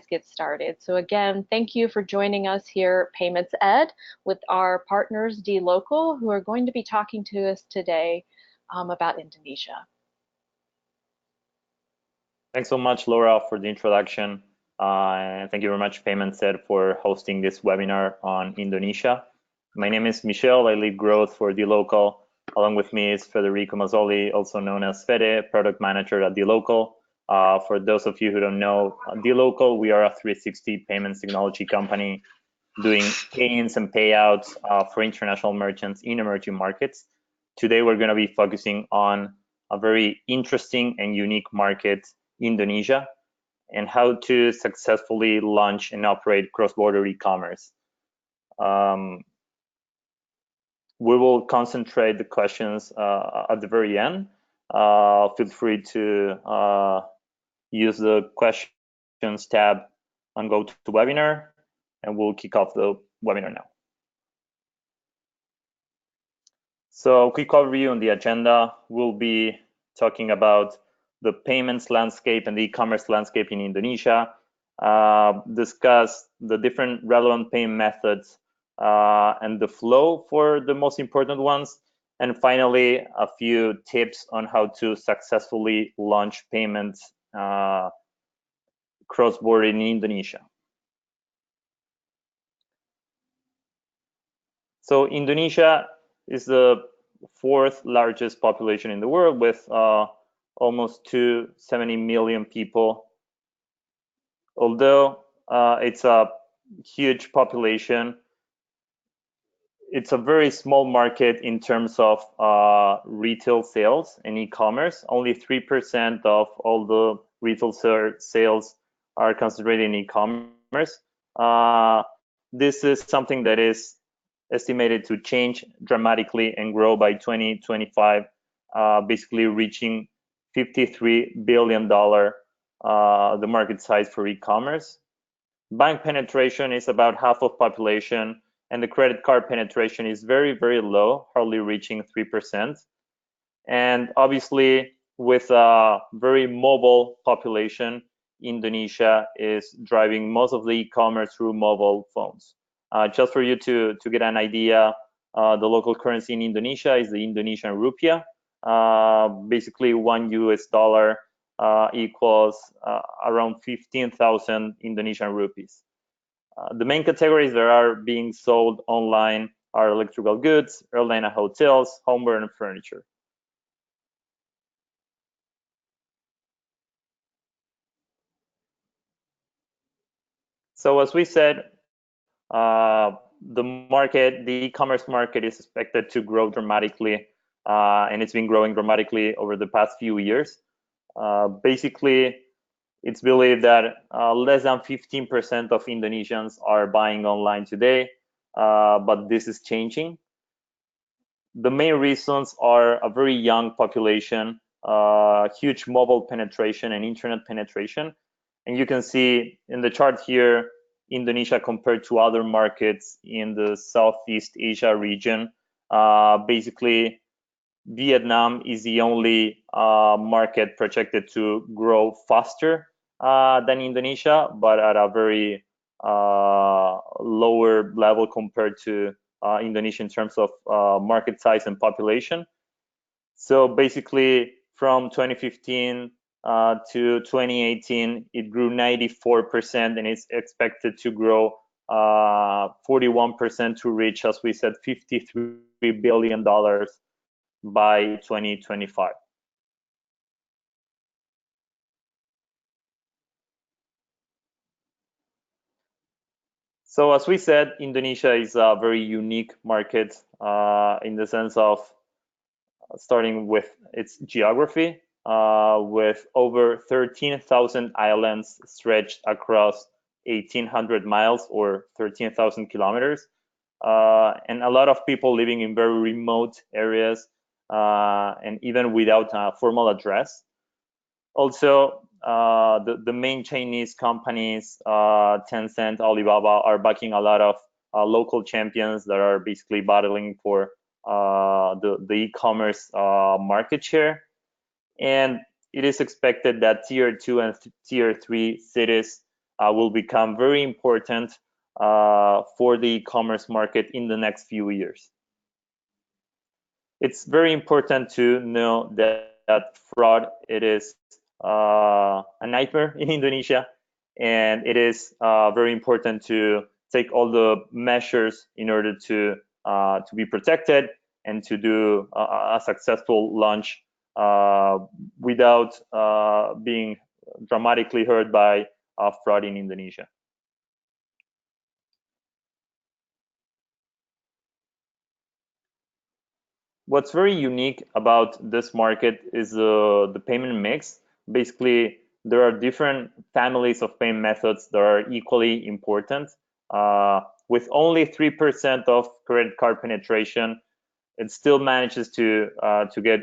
get started. So again, thank you for joining us here at Payments Ed with our partners dLocal, who are going to be talking to us today about Indonesia. Thanks so much, Laura, for the introduction. And thank you very much, Payments Ed, for hosting this webinar on Indonesia. My name is Michelle. I lead growth for dLocal. Along with me is Federico Mazzoli, also known as Fede, product manager at dLocal. For those of you who don't know, dLocal, we are a 360 payments technology company doing pay-ins and payouts for international merchants in emerging markets. Today, we're going to be focusing on a very interesting and unique market, Indonesia, and how to successfully launch and operate cross-border e-commerce. We will concentrate the questions at the very end. Feel free to use the questions tab on GoToWebinar, and we'll kick off the webinar now. So quick overview on the agenda. We'll be talking about the payments landscape and the e-commerce landscape in Indonesia, discuss the different relevant payment methods and the flow for the most important ones, and finally, a few tips on how to successfully launch payments cross-border in Indonesia. So Indonesia is the fourth largest population in the world with almost 270 million people. Although it's a huge population, it's a very small market in terms of retail sales and e-commerce. Only 3% of all the retail sales are concentrated in e-commerce. This is something that is estimated to change dramatically and grow by 2025, basically reaching $53 billion, the market size for e-commerce. Bank penetration is about half of population, and the credit card penetration is very, very low, hardly reaching 3%. And obviously, with a very mobile population, Indonesia is driving most of the e-commerce through mobile phones. Just for you to get an idea, the local currency in Indonesia is the Indonesian rupiah. Basically, $1 equals around 15,000 Indonesian rupees. The main categories that are being sold online are electrical goods, airline and hotels, homeware, and furniture. So as we said, the e-commerce market is expected to grow dramatically, and it's been growing dramatically over the past few years. Basically, it's believed that less than 15% of Indonesians are buying online today, but this is changing. The main reasons are a very young population, huge mobile penetration and internet penetration. And you can see in the chart here, Indonesia compared to other markets in the Southeast Asia region. Basically, Vietnam is the only market projected to grow faster than Indonesia, but at a very lower level compared to Indonesia in terms of market size and population. So basically, from 2015 to 2018, it grew 94%, and it's expected to grow 41% to reach, as we said, $53 billion by 2025. So as we said, Indonesia is a very unique market in the sense of starting with its geography, with over 13,000 islands stretched across 1,800 miles or 13,000 kilometers, and a lot of people living in very remote areas, and even without a formal address. Also, the main Chinese companies, Tencent, Alibaba, are backing a lot of local champions that are basically battling for the e-commerce market share. And it is expected that tier 2 and tier 3 cities will become very important for the e-commerce market in the next few years. It's very important to know that fraud, it is a nightmare in Indonesia, and it is very important to take all the measures in order to be protected and to do a successful launch without being dramatically hurt by fraud in Indonesia. What's very unique about this market is the payment mix. Basically, there are different families of payment methods that are equally important. With only 3% of credit card penetration, it still manages to get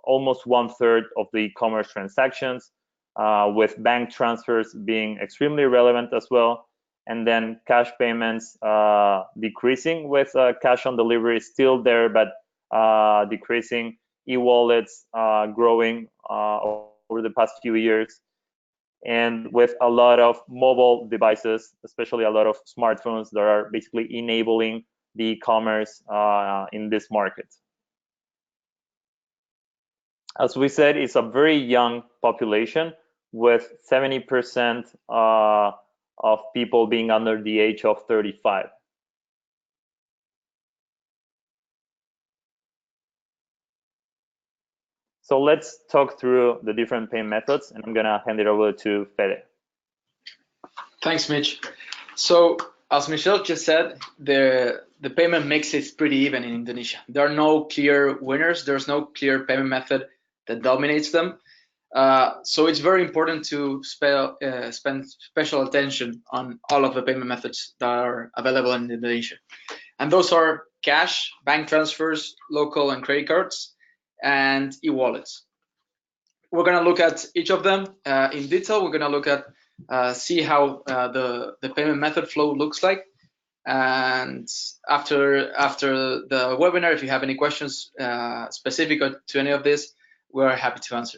almost 1/3 of the e-commerce transactions, with bank transfers being extremely relevant as well. And then cash payments decreasing, with cash on delivery still there, but decreasing, e-wallets growing over the past few years, and with a lot of mobile devices, especially a lot of smartphones that are basically enabling the e-commerce in this market. As we said, it's a very young population, with 70% of people being under the age of 35. So let's talk through the different payment methods, and I'm gonna hand it over to Fede. Thanks, Mitch. So as Michelle just said, the payment mix is pretty even in Indonesia. There are no clear winners. There's no clear payment method that dominates them. So it's very important to spend special attention on all of the payment methods that are available in Indonesia. And those are cash, bank transfers, local and credit cards, and e-wallets. We're going to look at each of them in detail. We're going to look at see how the payment method flow looks like. And after the webinar, if you have any questions specific to any of this, we're happy to answer.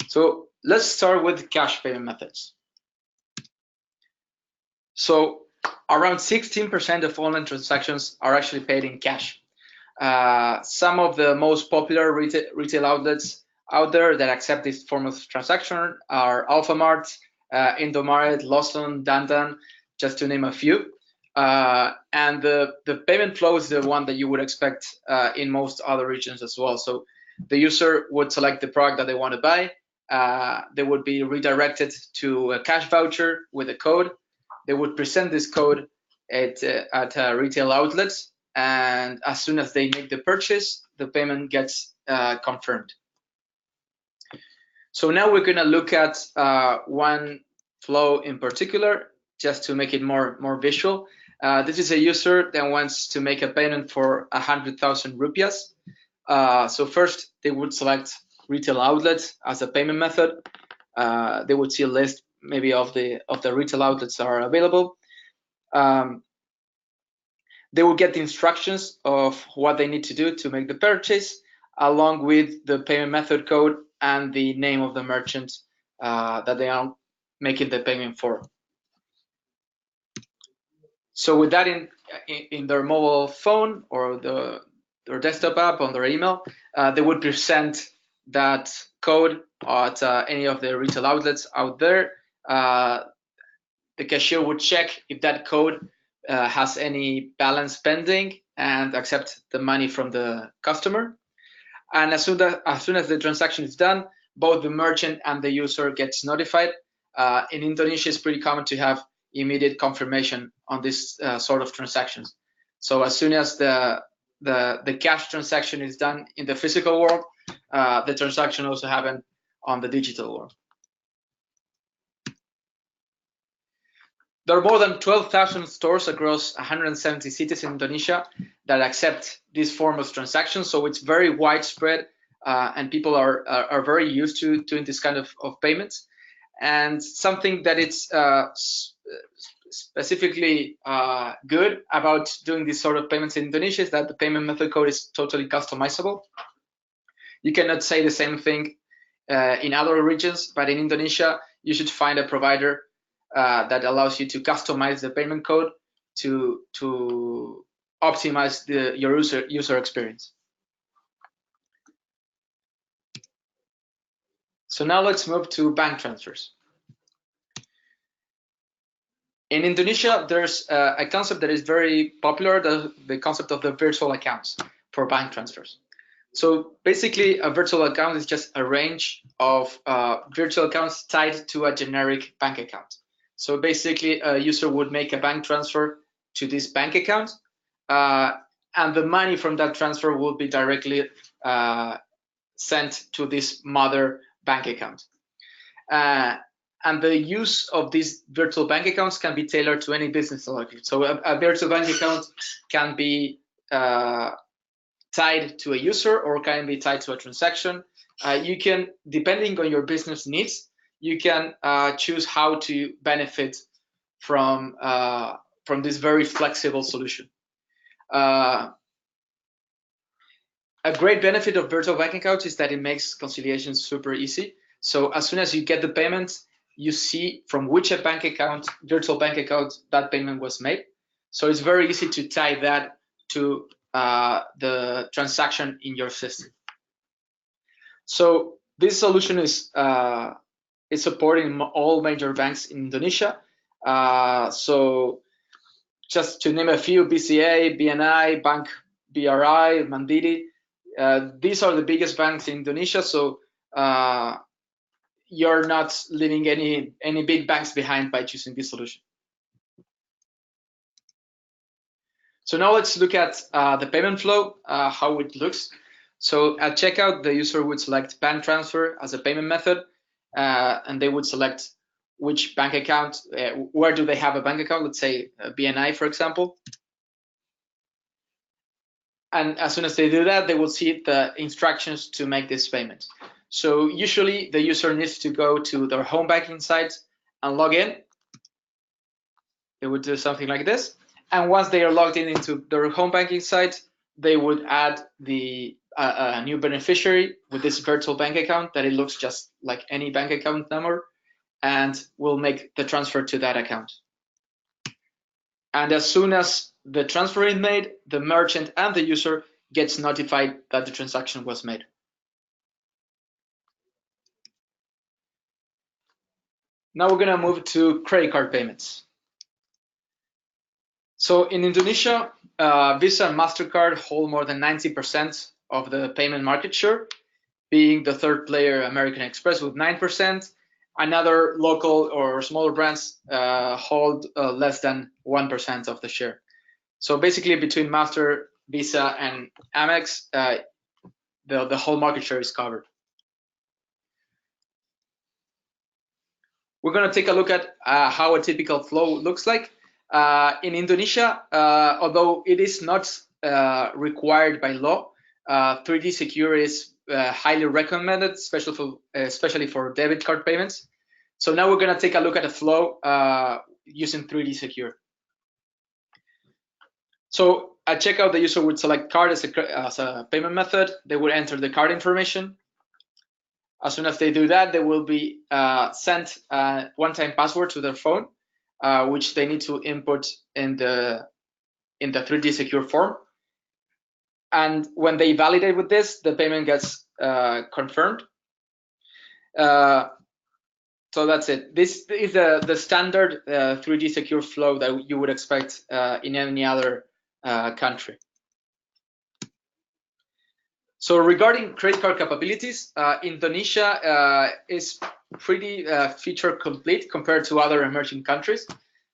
So let's start with cash payment methods. So around 16% of online transactions are actually paid in cash. Some of the most popular retail outlets out there that accept this form of transaction are Alfamart, Indomaret, Lawson, Dandan, just to name a few. And the payment flow is the one that you would expect in most other regions as well. So the user would select the product that they want to buy. They would be redirected to a cash voucher with a code. They would present this code at retail outlets, and as soon as they make the purchase, the payment gets confirmed. So now we're going to look at one flow in particular, just to make it more visual. This is a user that wants to make a payment for 100,000 rupias. So first, they would select retail outlets as a payment method. They would see a list maybe of the retail outlets that are available. They will get the instructions of what they need to do to make the purchase, along with the payment method code and the name of the merchant that they are making the payment for. So with that in their mobile phone or their desktop app on their email, they would present that code at any of the retail outlets out there. The cashier would check if that code has any balance pending and accept the money from the customer. And as soon as the transaction is done, both the merchant and the user gets notified. In Indonesia, it's pretty common to have immediate confirmation on this sort of transactions. So as soon as the cash transaction is done in the physical world, the transaction also happens on the digital world. There are more than 12,000 stores across 170 cities in Indonesia that accept this form of transactions. So it's very widespread, and people are very used to doing this kind of payments. And something that it's specifically good about doing this sort of payments in Indonesia is that the payment method code is totally customizable. You cannot say the same thing in other regions, but in Indonesia, you should find a provider that allows you to customize the payment code to optimize your user experience. So now let's move to bank transfers. In Indonesia, there's a concept that is very popular, the concept of the virtual accounts for bank transfers. So basically, a virtual account is just a range of virtual accounts tied to a generic bank account. So basically, a user would make a bank transfer to this bank account, and the money from that transfer will be directly sent to this mother bank account. And the use of these virtual bank accounts can be tailored to any business logic. So a virtual bank account can be tied to a user or can be tied to a transaction. You can, depending on your business needs, you can choose how to benefit from this very flexible solution. A great benefit of virtual bank accounts is that it makes conciliation super easy. So as soon as you get the payment, you see from which virtual bank account that payment was made. So it's very easy to tie that to the transaction in your system. So this solution is supporting all major banks in Indonesia. So just to name a few: BCA, BNI, Bank BRI, Mandiri. These are the biggest banks in Indonesia. So you're not leaving any big banks behind by choosing this solution. So now let's look at the payment flow, how it looks. So at checkout, the user would select bank transfer as a payment method, and they would select which bank account, where do they have a bank account, let's say BNI, for example. And as soon as they do that, they will see the instructions to make this payment. So usually the user needs to go to their home banking site and log in. They would do something like this. And once they are logged into their home banking site, they would add a new beneficiary with this virtual bank account that it looks just like any bank account number, and will make the transfer to that account. And as soon as the transfer is made, the merchant and the user gets notified that the transaction was made. Now we're going to move to credit card payments. So in Indonesia, Visa and MasterCard hold more than 90% of the payment market share, being the third player American Express with 9%. Another local or smaller brands hold less than 1% of the share. So basically between Master, Visa, and Amex, the whole market share is covered. We're going to take a look at how a typical flow looks like. In Indonesia, although it is not required by law, 3D Secure is highly recommended, especially for debit card payments. So now we're going to take a look at a flow using 3D Secure. So at checkout, the user would select card as a payment method. They would enter the card information. As soon as they do that, they will be sent a one-time password to their phone, which they need to input in the 3D Secure form. And when they validate with this, the payment gets confirmed. So that's it. This is the standard 3D Secure flow that you would expect in any other country. So regarding credit card capabilities, Indonesia is pretty feature complete compared to other emerging countries.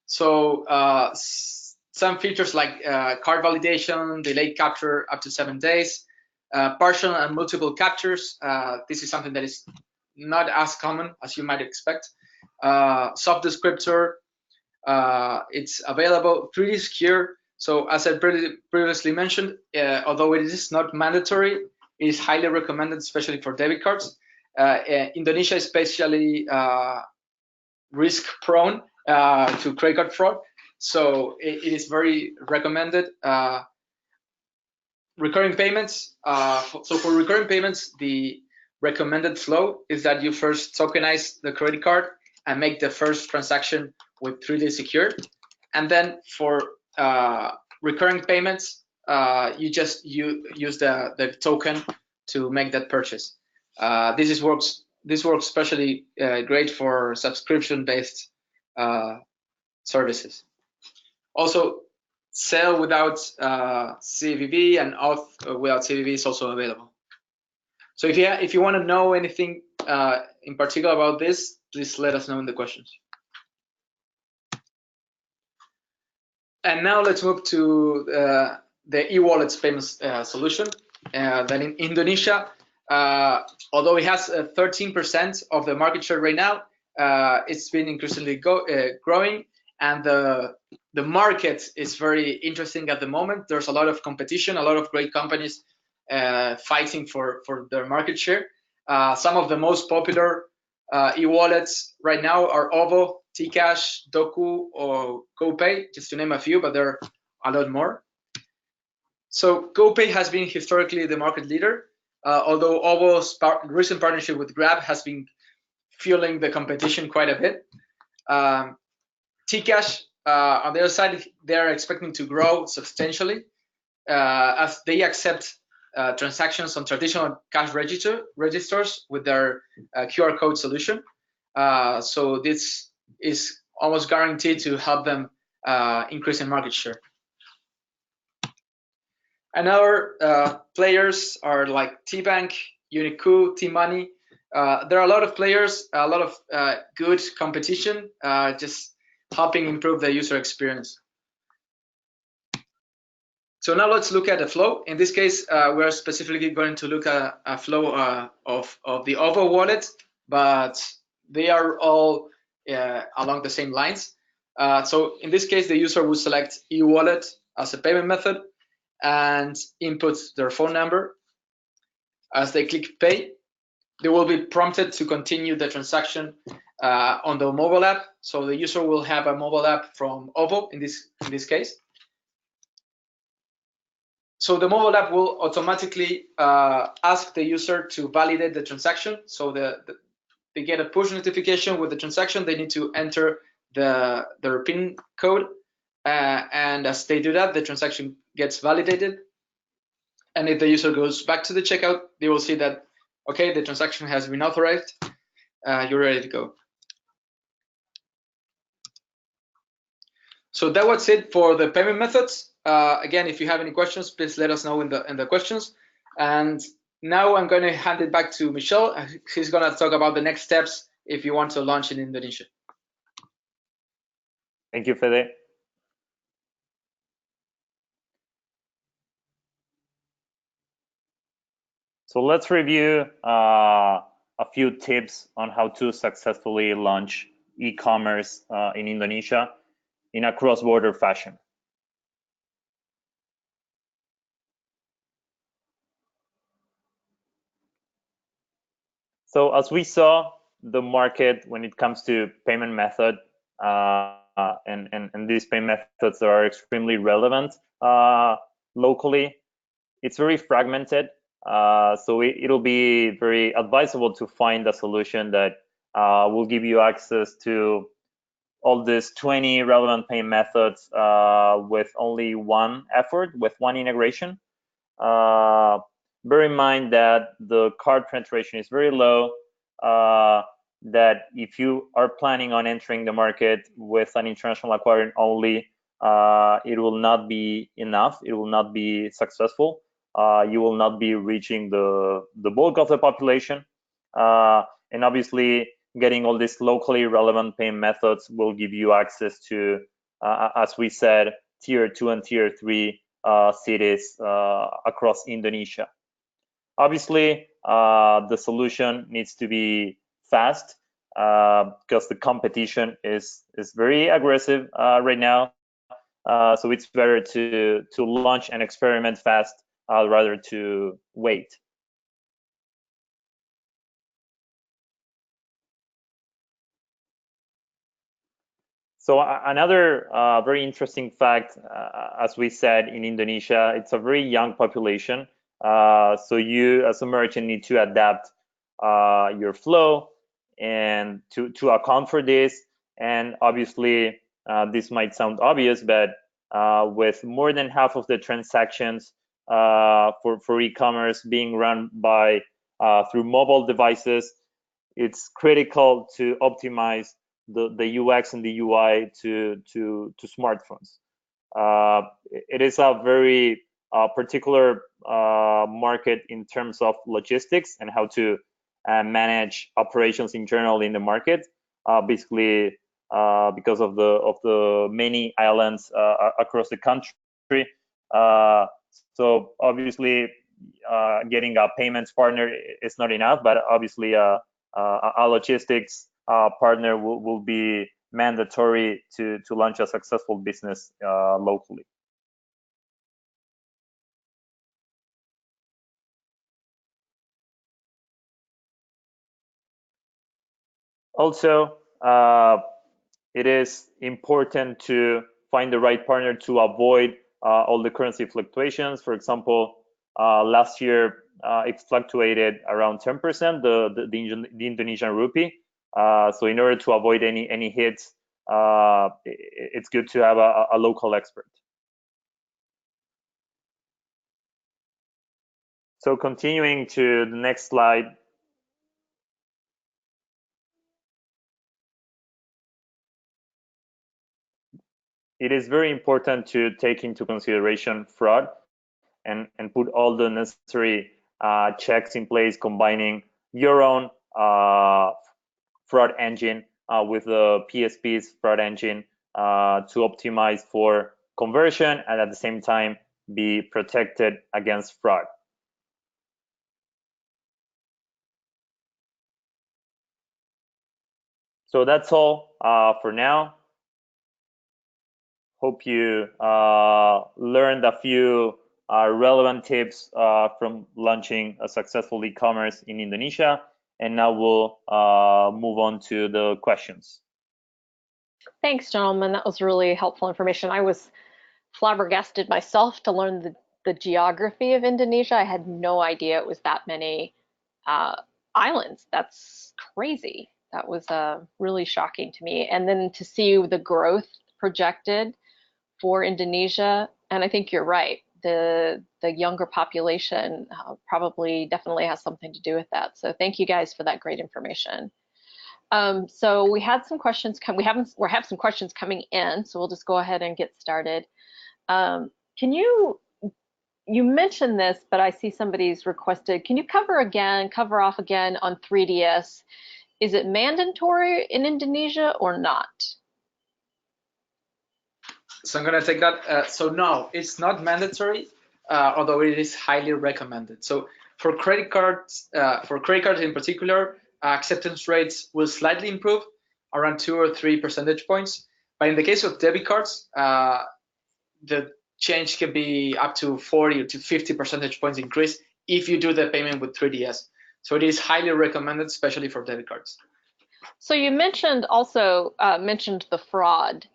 So some features like card validation, delayed capture up to 7 days, partial and multiple captures. This is something that is not as common as you might expect. Soft descriptor, it's available. 3D Secure. So as I previously mentioned, although it is not mandatory, it is highly recommended, especially for debit cards. Indonesia is especially risk prone to credit card fraud, so it is very recommended. Recurring payments. So for recurring payments, the recommended flow is that you first tokenize the credit card and make the first transaction with 3D secured. And then for recurring payments, you just use the token to make that purchase. This works especially great for subscription-based services. Also, sell without CVV and auth without CVV is also available. So if you want to know anything in particular about this, please let us know in the questions. And now let's move to the e-wallets payments solution. That in Indonesia, although it has 13% of the market share right now, it's been increasingly growing, and the market is very interesting at the moment. There's a lot of competition, a lot of great companies fighting for their market share. Some of the most popular e-wallets right now are OVO, Tcash, Doku, or GoPay, just to name a few, but there are a lot more. So GoPay has been historically the market leader, although OVO's recent partnership with Grab has been fueling the competition quite a bit. Tcash, on the other side, they're expecting to grow substantially as they accept transactions on traditional cash registers with their QR code solution. So this is almost guaranteed to help them increase in market share. And our players are like TBank, Uniku, T-Money. There are a lot of players, a lot of good competition, just helping improve the user experience. So now let's look at the flow. In this case, we're specifically going to look at a flow of the OVO wallet, but they are all along the same lines. So in this case, the user will select e-wallet as a payment method and input their phone number. As they click pay, they will be prompted to continue the transaction on the mobile app. So the user will have a mobile app from OVO in this case. So the mobile app will automatically ask the user to validate the transaction. So they get a push notification with the transaction. They need to enter their PIN code. And as they do that, the transaction gets validated. And if the user goes back to the checkout, they will see that, okay, the transaction has been authorized. You're ready to go. So that was it for the payment methods. Again, if you have any questions, please let us know in the questions. And now I'm going to hand it back to Michelle. She's going to talk about the next steps if you want to launch in Indonesia. Thank you, Fede. So let's review a few tips on how to successfully launch e-commerce in Indonesia in a cross-border fashion. So as we saw, the market when it comes to payment method and these payment methods are extremely relevant locally, it's very fragmented. So it'll be very advisable to find a solution that will give you access to all these 20 relevant payment methods with only one effort, with one integration. Bear in mind that the card penetration is very low, that if you are planning on entering the market with an international acquiring only, it will not be enough, it will not be successful. You will not be reaching the bulk of the population. And obviously, getting all these locally relevant payment methods will give you access to, as we said, tier 2 and tier 3 cities across Indonesia. Obviously, the solution needs to be fast because the competition is very aggressive right now. So it's better to launch and experiment fast rather to wait. So another very interesting fact, as we said, in Indonesia, it's a very young population. So you as a merchant need to adapt your flow and to account for this. And obviously, this might sound obvious, but with more than half of the transactions for e-commerce being run by through mobile devices, it's critical to optimize the UX and the UI to smartphones. It is a very particular market in terms of logistics and how to manage operations in general in the market. Basically, because of the many islands across the country. So obviously, getting a payments partner is not enough, but obviously a logistics partner will be mandatory to launch a successful business locally. Also, it is important to find the right partner to avoid all the currency fluctuations. For example, last year it fluctuated around 10%, the Indonesian rupee. So in order to avoid any hits, it's good to have a local expert. So continuing to the next slide. It is very important to take into consideration fraud and put all the necessary checks in place, combining your own fraud engine with the PSP's fraud engine to optimize for conversion and at the same time be protected against fraud. So that's all for now. Hope you learned a few relevant tips from launching a successful e-commerce in Indonesia. And now we'll move on to the questions. Thanks, gentlemen. That was really helpful information. I was flabbergasted myself to learn the geography of Indonesia. I had no idea it was that many islands. That's crazy. That was really shocking to me. And then to see the growth projected for Indonesia, and I think you're right. The younger population probably definitely has something to do with that. So thank you guys for that great information. So we had some questions come. We have some questions coming in. So we'll just go ahead and get started. Can you mentioned this, but I see somebody's requested. Can you cover off again on 3DS? Is it mandatory in Indonesia or not? So I'm going to take that. So no, it's not mandatory, although it is highly recommended. So for credit cards in particular, acceptance rates will slightly improve, around 2 or 3 percentage points. But in the case of debit cards, the change can be up to 40 to 50 percentage points increase if you do the payment with 3DS. So it is highly recommended, especially for debit cards. So you mentioned the fraud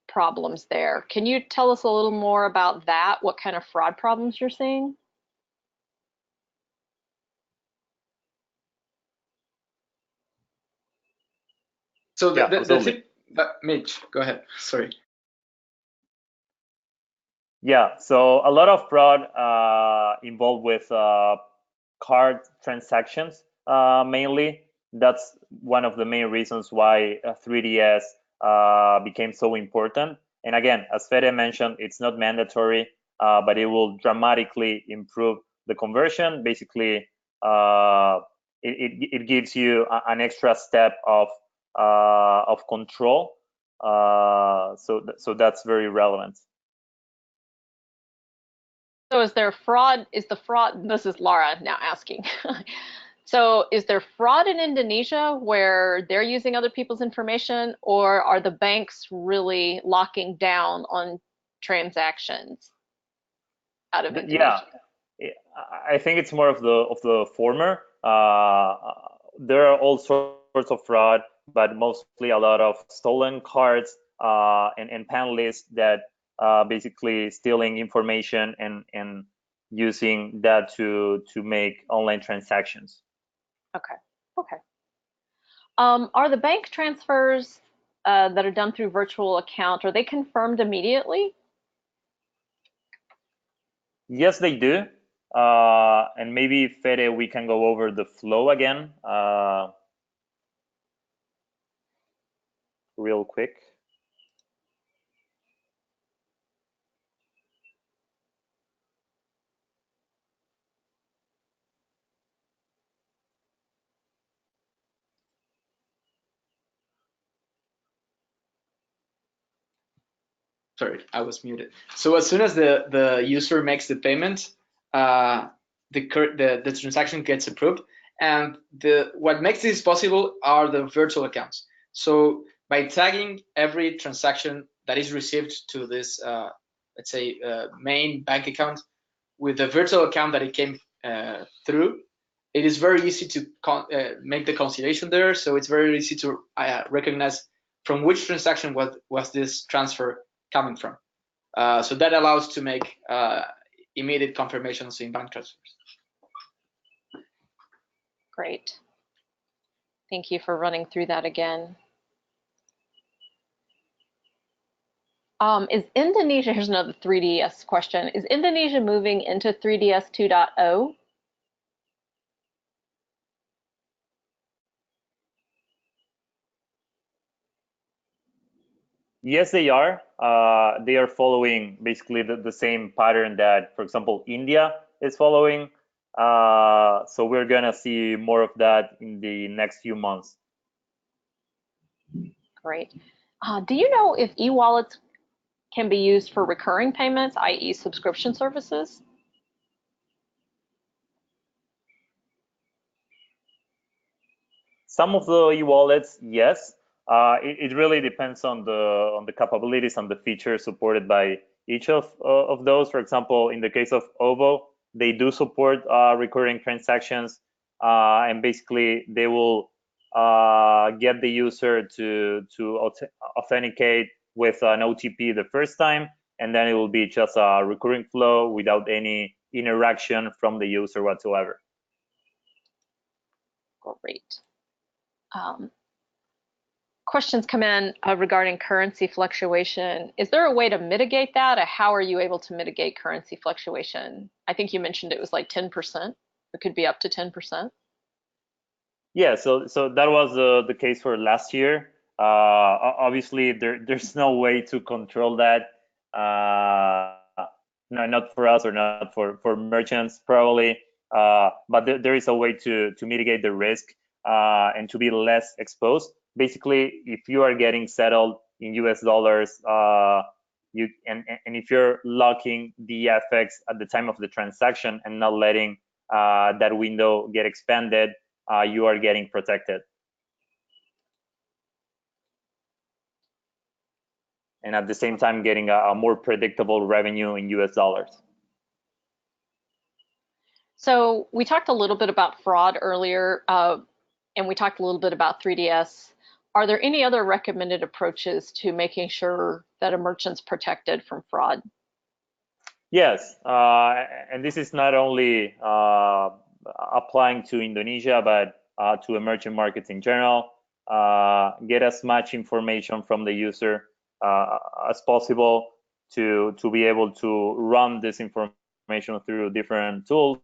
problems there. Can you tell us a little more about that? What kind of fraud problems you're seeing? So Mitch, go ahead. Sorry. Yeah, so a lot of fraud involved with card transactions mainly. That's one of the main reasons why 3DS became so important. And again, as Fede mentioned, it's not mandatory, but it will dramatically improve the conversion. Basically, it gives you an extra step of control. So that's very relevant. So is there fraud? This is Laura now asking. So is there fraud in Indonesia where they're using other people's information, or are the banks really locking down on transactions out of Indonesia? Yeah, I think it's more of the former. There are all sorts of fraud, but mostly a lot of stolen cards and pan lists that basically stealing information and using that to make online transactions. Okay. Are the bank transfers that are done through virtual account, are they confirmed immediately? Yes, they do. And maybe, Fede, we can go over the flow again real quick. Sorry, I was muted. So as soon as the user makes the payment, the transaction gets approved, and what makes this possible are the virtual accounts. So by tagging every transaction that is received to this, let's say, main bank account with the virtual account that it came through, it is very easy to make the conciliation there. So it's very easy to recognize from which transaction was this transfer coming from. So that allows to make immediate confirmations in bank transfers. Great. Thank you for running through that again. Is Indonesia, here's another 3DS question. Is Indonesia moving into 3DS 2.0? Yes, they are. They are following basically the same pattern that, for example, India is following. So we're gonna see more of that in the next few months. Great. Do you know if e-wallets can be used for recurring payments, i.e. subscription services? Some of the e-wallets, yes. It really depends on the capabilities and the features supported by each of those. For example, in the case of OVO, they do support recurring transactions, and basically they will get the user to authenticate with an OTP the first time, and then it will be just a recurring flow without any interaction from the user whatsoever. Great. Questions come in regarding currency fluctuation. Is there a way to mitigate that, or how are you able to mitigate currency fluctuation? I think you mentioned it was like 10%. It could be up to 10%. Yeah, so that was the case for last year. Obviously, there's no way to control that. No, not for us or not for merchants probably. But there is a way to mitigate the risk and to be less exposed. Basically, if you are getting settled in US dollars, you and if you're locking the FX at the time of the transaction and not letting that window get expanded, you are getting protected. And at the same time, getting a more predictable revenue in US dollars. So we talked a little bit about fraud earlier, and we talked a little bit about 3DS. Are there any other recommended approaches to making sure that a merchant's protected from fraud? Yes, and this is not only applying to Indonesia, but to emerging markets in general. Get as much information from the user as possible to be able to run this information through different tools,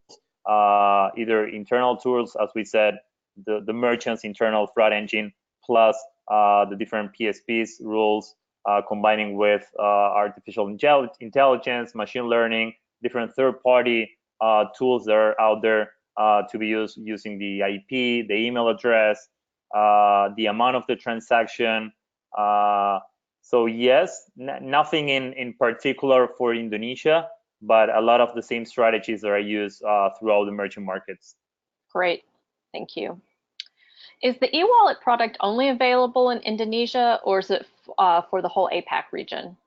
either internal tools, as we said, the merchant's internal fraud engine, plus the different PSPs rules, combining with artificial intelligence, machine learning, different third-party tools that are out there to be used using the IP, the email address, the amount of the transaction. So yes, nothing in particular for Indonesia, but a lot of the same strategies that are used throughout the emerging markets. Great, thank you. Is the e-wallet product only available in Indonesia, or is it for the whole APAC region?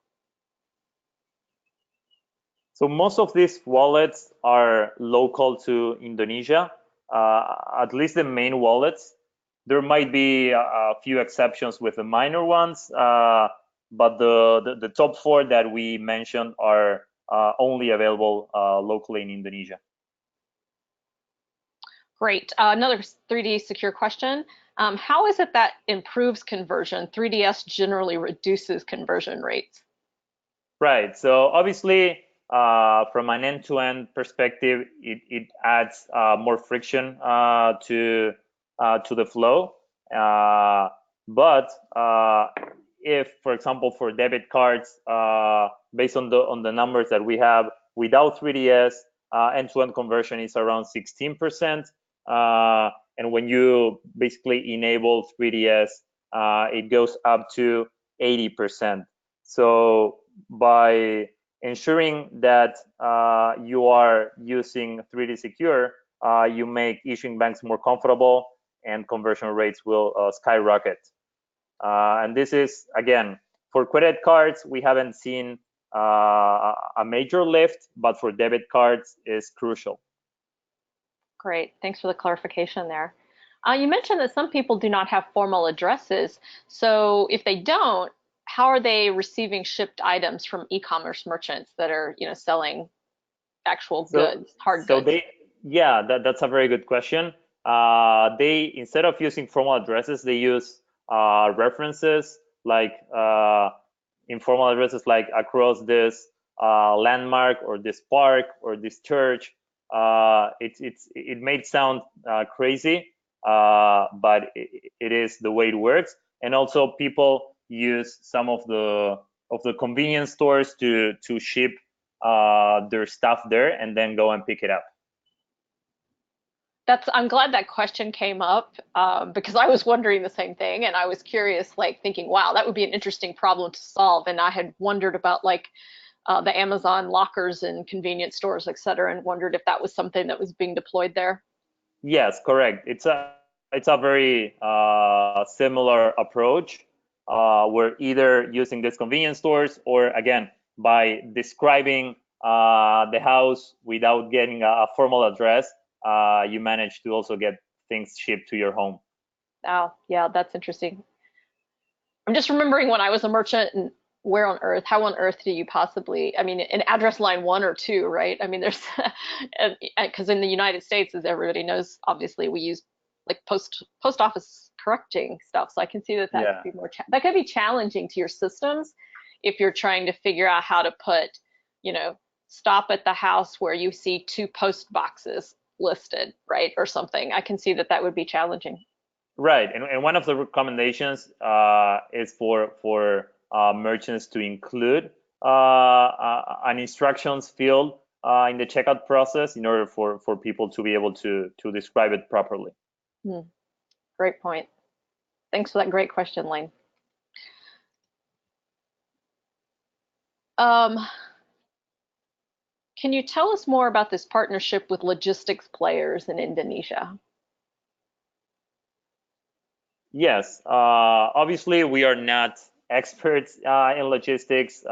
So most of these wallets are local to Indonesia, at least the main wallets. There might be a few exceptions with the minor ones, but the top four that we mentioned are only available locally in Indonesia. Great. Another 3D secure question. How is it that improves conversion? 3DS generally reduces conversion rates. Right. So obviously, from an end-to-end perspective, it adds more friction to the flow. But if, for example, for debit cards, based on the numbers that we have, without 3DS, end-to-end conversion is around 16%. And when you basically enable 3DS, it goes up to 80%. So by ensuring that you are using 3D Secure, you make issuing banks more comfortable and conversion rates will skyrocket. And this is, again, for credit cards, we haven't seen a major lift, but for debit cards is crucial. Great, thanks for the clarification there. You mentioned that some people do not have formal addresses. So if they don't, how are they receiving shipped items from e-commerce merchants that are, selling actual goods, hard goods? That's a very good question. They, instead of using formal addresses, they use references like informal addresses like across this landmark or this park or this church. It may sound crazy, but it is the way it works. And also people use some of the convenience stores to ship their stuff there and then go and pick it up. I'm glad that question came up because I was wondering the same thing, and I was curious, like thinking, wow, that would be an interesting problem to solve. And I had wondered about like the Amazon lockers and convenience stores, et cetera, and wondered if that was something that was being deployed there. Yes, correct. It's a very similar approach. We're either using these convenience stores or, again, by describing the house without getting a formal address, you manage to also get things shipped to your home. Oh, yeah, that's interesting. I'm just remembering when I was a merchant, and how on earth do you possibly, I mean, an address line 1 or 2, right? I mean, there's, because in the United States, as everybody knows, obviously we use like post office correcting stuff. So I can see that Yeah. could be that could be challenging to your systems if you're trying to figure out how to put, stop at the house where you see 2 post boxes listed, right? Or something. I can see that would be challenging. Right, and one of the recommendations is for merchants to include an instructions field in the checkout process in order for people to be able to describe it properly. Great point. Thanks for that great question, Lane. Can you tell us more about this partnership with logistics players in Indonesia? Yes, obviously we are not experts in logistics,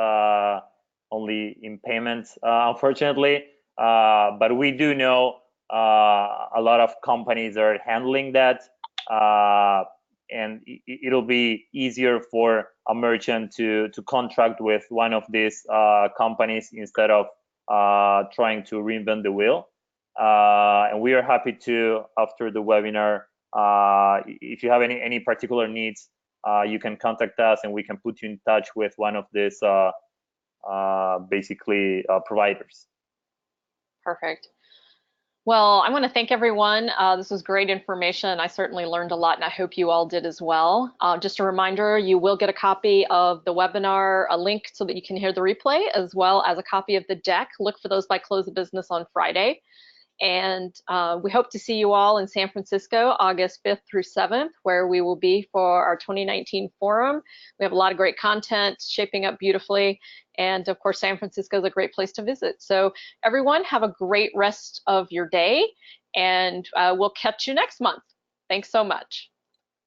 only in payments, unfortunately. But we do know a lot of companies are handling that, and it'll be easier for a merchant to contract with one of these companies instead of trying to reinvent the wheel. And we are happy to, after the webinar, if you have any particular needs, you can contact us and we can put you in touch with one of these providers. Perfect. Well, I want to thank everyone. This was great information. I certainly learned a lot, and I hope you all did as well. Just a reminder, you will get a copy of the webinar, a link so that you can hear the replay, as well as a copy of the deck. Look for those by close of business on Friday. And we hope to see you all in San Francisco, August 5th through 7th, where we will be for our 2019 forum. We have a lot of great content shaping up beautifully. And of course, San Francisco is a great place to visit. So everyone, have a great rest of your day, and we'll catch you next month. Thanks so much.